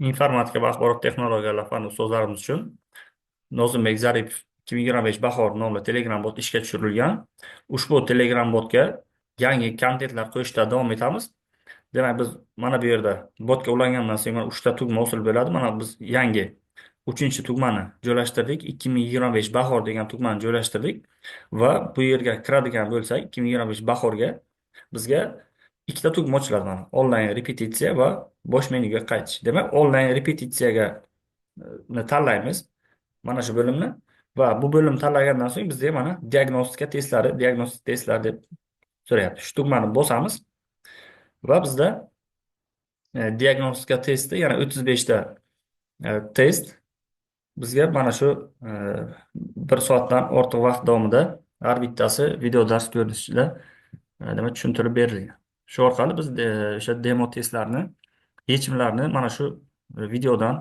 Informatika va axborot texnologiyalari fani ustozlarimiz uchun Nozimbek Zaripov 2025 bahor nomli Telegram bot ishga tushirilgan. Ushbu Telegram botga yangi kontentlar qo'yishda davom etamiz. Demak, biz mana bu yerda botga ulangandan so'ng mana 3 ta tugma hosil bo'ladi. Mana biz yangi 3-chi tugmani joylashtirdik. 2025 bahor degan tugmani joylashtirdik va bu yerga kiradigan bo'lsak, 2025 bahorga bizga ikkita tugma ochiladi mana. Onlayn repetitsiya va bosh menyuga qaytish. Demak, onlayn repetitsiyaga tanlaymiz mana shu bo'limni va bu bo'limni tanlagandan so'ng bizga mana diagnostik testlar deb so'rayapti. Shu tugmani bosamiz va bizda diagnostika testi, ya'ni 35 ta test bizga mana shu bir soatdan ortiq vaqt davomida har bittasi video dars ko'rinishida demak tushuntirib berilgan. Shu orqali biz o'sha demo testlarni yechimlarini mana shu videodan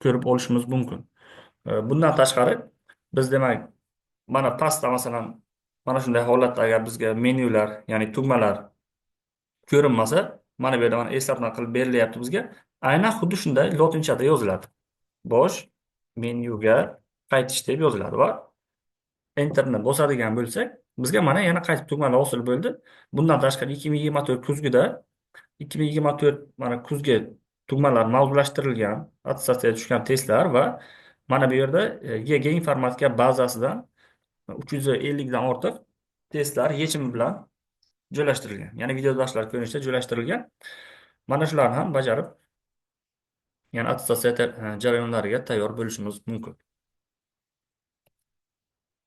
ko'rib olishimiz mumkin. Bundan tashqari biz demak mana pastda masalan mana shunday holatda agar bizga menyular, ya'ni tugmalar ko'rinmasa, mana bu yerda mana eslatma qilib berilyapti bizga. Aynan xuddi shunday lotinchada yoziladi. Bosh menyuga qaytish deb yoziladi va enterni bosadigan bo'lsak, bizga mana yana qaytib tugmalar hosil bo'ldi. Bundan tashqari 2024 mana kuzgi tugmalar mavzulashtirilgan, attestatsiyaga tushgan testlar va mana bu yerda YG informatika bazasidan 350 dan ortiq testlar yechimi bilan joylashtirilgan. Ya'ni video darslar ko'rinishida joylashtirilgan. Mana shularni ham bajarib, ya'ni attestatsiya jarayonlariga tayyor bo'lishimiz mumkin.